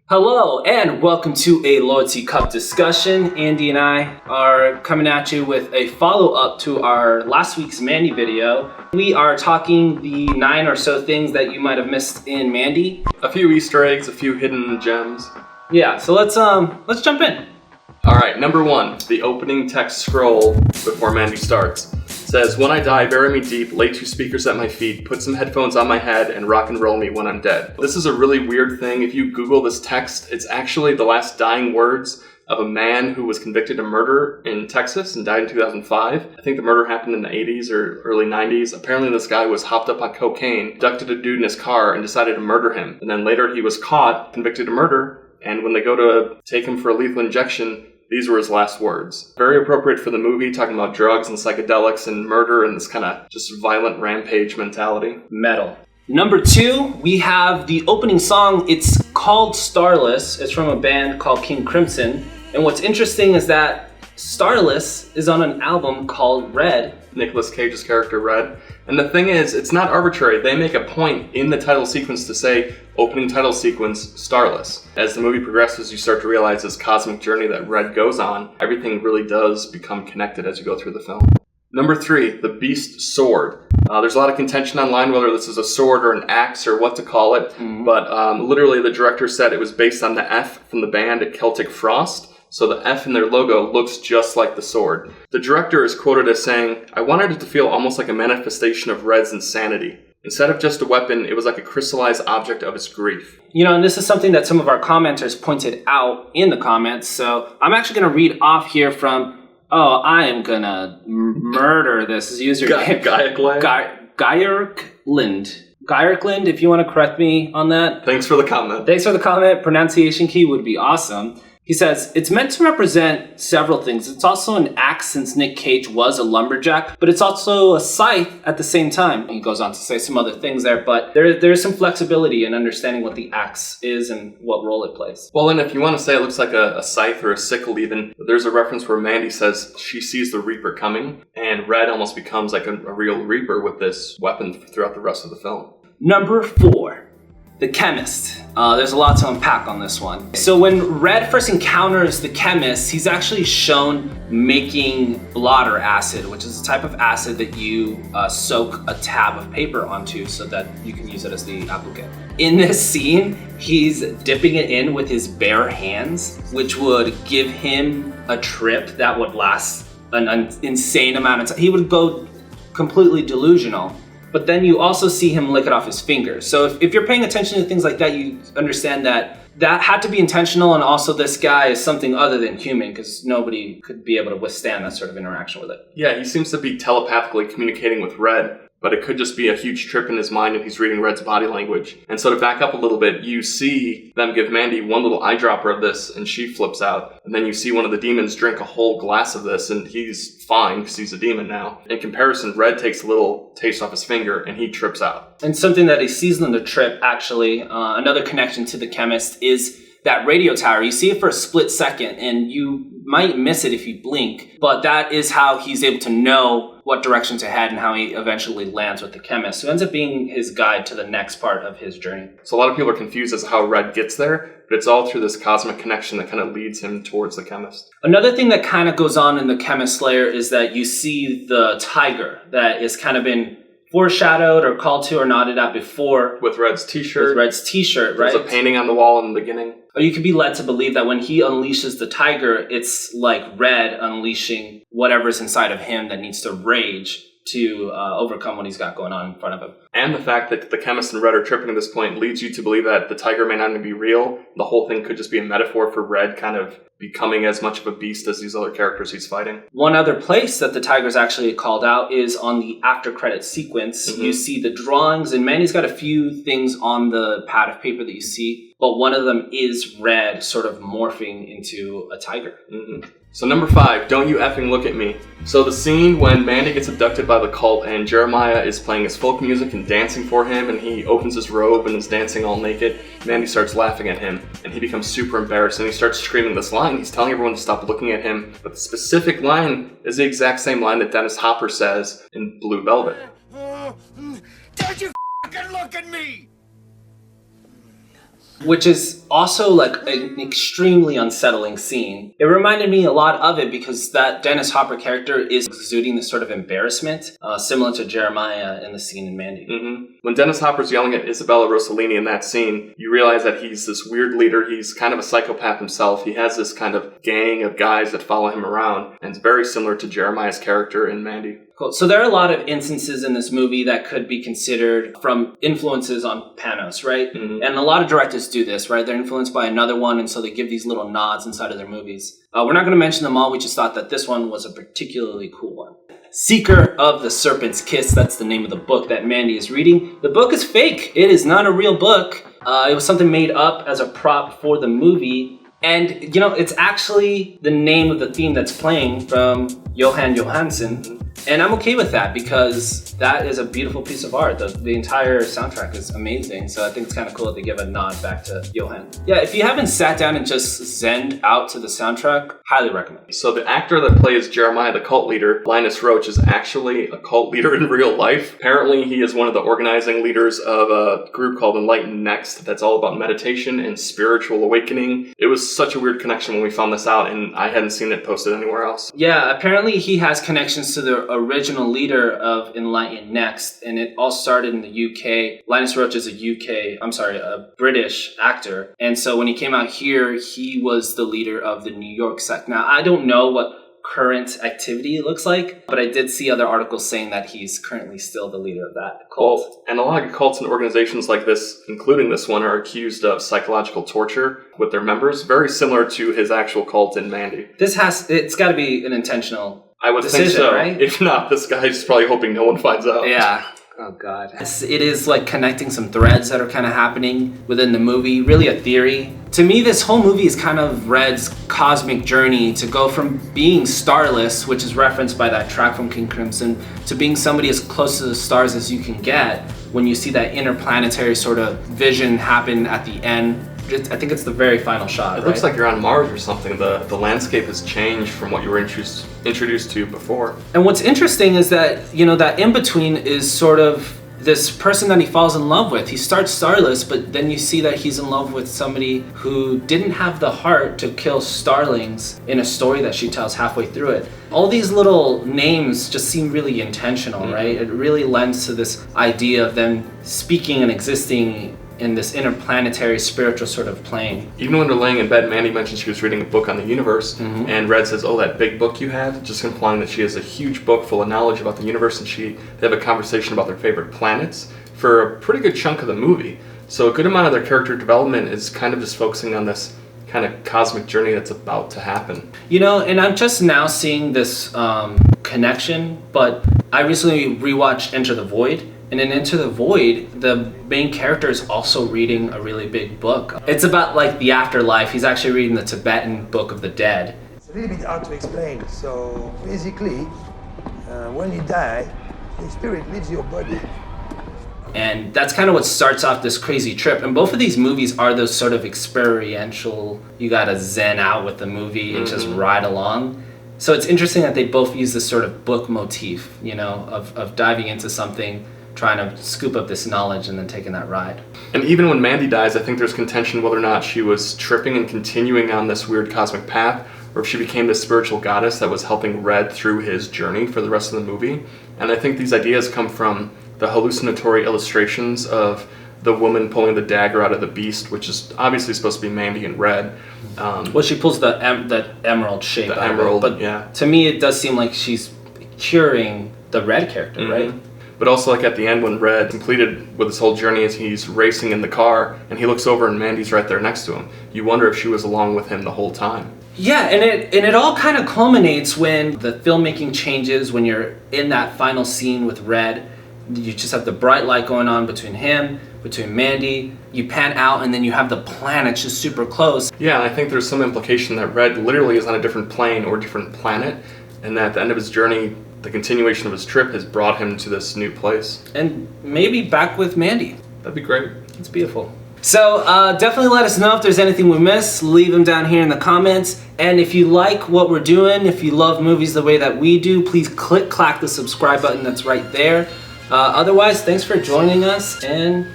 Hello and welcome to a Loyalty Cup discussion. Andy and I are coming at you with a follow-up to our last week's Mandy video. We are talking the 9 or so things that you might have missed in Mandy. A few Easter eggs, a few hidden gems. Yeah, so let's jump in. Alright, number 1, the opening text scroll before Mandy starts. It says, "When I die, bury me deep, lay 2 speakers at my feet, put some headphones on my head, and rock and roll me when I'm dead." This is a really weird thing. If you Google this text, it's actually the last dying words of a man who was convicted of murder in Texas and died in 2005. I think the murder happened in the 80s or early 90s. Apparently this guy was hopped up on cocaine, abducted a dude in his car, and decided to murder him. And then later he was caught, convicted of murder, and when they go to take him for a lethal injection, these were his last words. Very appropriate for the movie, talking about drugs and psychedelics and murder and this kind of just violent rampage mentality. Metal. Number 2, we have the opening song. It's called Starless. It's from a band called King Crimson. And what's interesting is that Starless is on an album called Red. Nicolas Cage's character, Red. And the thing is, it's not arbitrary. They make a point in the title sequence to say, opening title sequence, Starless. As the movie progresses, you start to realize this cosmic journey that Red goes on. Everything really does become connected as you go through the film. Number 3, the Beast Sword. There's a lot of contention online whether this is a sword or an axe or what to call it. But literally the director said it was based on the F from the band Celtic Frost. So the F in their logo looks just like the sword. The director is quoted as saying, "I wanted it to feel almost like a manifestation of Red's insanity. Instead of just a weapon, it was like a crystallized object of his grief." You know, and this is something that some of our commenters pointed out in the comments. So I'm actually going to read off here from, I am going to murder this user. Geirklind. Geirklind, if you want to correct me on that. Thanks for the comment. Thanks for the comment. Pronunciation key would be awesome. He says, "It's meant to represent several things. It's also an axe since Nick Cage was a lumberjack, but it's also a scythe at the same time." He goes on to say some other things there, but there's some flexibility in understanding what the axe is and what role it plays. Well, and if you want to say it looks like a scythe or a sickle even, there's a reference where Mandy says she sees the Reaper coming, and Red almost becomes like a real Reaper with this weapon throughout the rest of the film. Number 4. The chemist. There's a lot to unpack on this one. So when Red first encounters the chemist, he's actually shown making blotter acid, which is a type of acid that you soak a tab of paper onto so that you can use it as the applicant. In this scene, he's dipping it in with his bare hands, which would give him a trip that would last an insane amount of time. He would go completely delusional. But then you also see him lick it off his fingers. So if you're paying attention to things like that, you understand that had to be intentional, and also this guy is something other than human because nobody could be able to withstand that sort of interaction with it. Yeah, he seems to be telepathically communicating with Red, but it could just be a huge trip in his mind and he's reading Red's body language. And so to back up a little bit, you see them give Mandy one little eyedropper of this and she flips out. And then you see one of the demons drink a whole glass of this and he's fine because he's a demon now. In comparison, Red takes a little taste off his finger and he trips out. And something that he sees on the trip, actually, another connection to the chemist is that radio tower. You see it for a split second and you might miss it if you blink, but that is how he's able to know what direction to head and how he eventually lands with the chemist, who ends up being his guide to the next part of his journey. So a lot of people are confused as to how Red gets there, but it's all through this cosmic connection that kind of leads him towards the chemist. Another thing that kind of goes on in the chemist layer is that you see the tiger that is kind of been foreshadowed or called to or nodded at before. With Red's t-shirt. Right? There's a painting on the wall in the beginning. Or you could be led to believe that when he unleashes the tiger, it's like Red unleashing whatever's inside of him that needs to rage to overcome what he's got going on in front of him. And the fact that the chemist and Red are tripping at this point leads you to believe that the tiger may not even be real. The whole thing could just be a metaphor for Red kind of becoming as much of a beast as these other characters he's fighting. One other place that the tiger's actually called out is on the after credit sequence. Mm-hmm. You see the drawings, and Mandy's got a few things on the pad of paper that you see, but one of them is Red sort of morphing into a tiger. Mm-hmm. So number 5, don't you effing look at me. So the scene when Mandy gets abducted by the cult and Jeremiah is playing his folk music and dancing for him, and he opens his robe and is dancing all naked, Mandy starts laughing at him and he becomes super embarrassed and he starts screaming this line. He's telling everyone to stop looking at him, but the specific line is the exact same line that Dennis Hopper says in Blue Velvet. fucking look at me! Which is also like an extremely unsettling scene. It reminded me a lot of it because that Dennis Hopper character is exuding this sort of embarrassment, similar to Jeremiah in the scene in Mandy. When Dennis Hopper's yelling at Isabella Rossellini in that scene, you realize that he's this weird leader. He's kind of a psychopath himself. He has this kind of gang of guys that follow him around, and it's very similar to Jeremiah's character in Mandy. Cool. So there are a lot of instances in this movie that could be considered from influences on Panos, right? And a lot of directors do this, right? They're influenced by another one, and so they give these little nods inside of their movies. We're not going to mention them all. We just thought that this one was a particularly cool one. Seeker of the Serpent's Kiss, that's the name of the book that Mandy is reading. The book is fake. It is not a real book. It was something made up as a prop for the movie. And, you know, it's actually the name of the theme that's playing from Johan Johansson. And I'm okay with that because that is a beautiful piece of art. The entire soundtrack is amazing. So I think it's kind of cool that they give a nod back to Johan. Yeah, if you haven't sat down and just zenned out to the soundtrack, highly recommend. So the actor that plays Jeremiah, the cult leader, Linus Roach, is actually a cult leader in real life. Apparently, he is one of the organizing leaders of a group called Enlighten Next that's all about meditation and spiritual awakening. It was such a weird connection when we found this out, and I hadn't seen it posted anywhere else. Yeah, apparently he has connections to the original leader of Enlighten Next, and it all started in the UK. Linus Roach is a British actor, and so when he came out here, he was the leader of the New York sect. Now, I don't know what current activity looks like, but I did see other articles saying that he's currently still the leader of that cult. And a lot of cults and organizations like this, including this one, are accused of psychological torture with their members, very similar to his actual cult in Mandy. It's got to be an intentional I would decision, think so. Right? If not, this guy's probably hoping no one finds out. Yeah. Oh, God. It is like connecting some threads that are kind of happening within the movie, really a theory. To me, this whole movie is kind of Red's cosmic journey to go from being starless, which is referenced by that track from King Crimson, to being somebody as close to the stars as you can get when you see that interplanetary sort of vision happen at the end. I think it's the very final shot. It looks like you're on Mars or something. The landscape has changed from what you were introduced to before. And what's interesting is that, you know, that in-between is sort of this person that he falls in love with. He starts starless, but then you see that he's in love with somebody who didn't have the heart to kill starlings in a story that she tells halfway through it. All these little names just seem really intentional, right? It really lends to this idea of them speaking and existing in this interplanetary spiritual sort of plane. Even when they're laying in bed, Mandy mentioned she was reading a book on the universe, and Red says, "Oh, that big book you had," just implying that she has a huge book full of knowledge about the universe, and they have a conversation about their favorite planets for a pretty good chunk of the movie. So a good amount of their character development is kind of just focusing on this kind of cosmic journey that's about to happen. You know, and I'm just now seeing this connection, but I recently rewatched Enter the Void. And in Enter the Void, the main character is also reading a really big book. It's about like the afterlife. He's actually reading the Tibetan Book of the Dead. It's a little bit hard to explain. So basically, when you die, the spirit leaves your body. And that's kind of what starts off this crazy trip. And both of these movies are those sort of experiential, you gotta zen out with the movie and just ride along. So it's interesting that they both use this sort of book motif, you know, of diving into something, trying to scoop up this knowledge and then taking that ride. And even when Mandy dies, I think there's contention whether or not she was tripping and continuing on this weird cosmic path, or if she became this spiritual goddess that was helping Red through his journey for the rest of the movie. And I think these ideas come from the hallucinatory illustrations of the woman pulling the dagger out of the beast, which is obviously supposed to be Mandy and Red. Well, she pulls the emerald shape out emerald, of it, but yeah. To me it does seem like she's curing the Red character, right? But also, like at the end when Red completed with his whole journey, as he's racing in the car and he looks over and Mandy's right there next to him, you wonder if she was along with him the whole time. Yeah, and it all kind of culminates when the filmmaking changes, when you're in that final scene with Red. You just have the bright light going on between him, between Mandy. You pan out and then you have the planet just super close. Yeah, and I think there's some implication that Red literally is on a different plane or different planet, and that at the end of his journey, the continuation of his trip has brought him to this new place. And maybe back with Mandy. That'd be great. It's beautiful. So definitely let us know if there's anything we missed. Leave them down here in the comments. And if you like what we're doing, if you love movies the way that we do, please clack the subscribe button that's right there. Otherwise, thanks for joining us and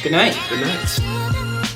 good night. Good night.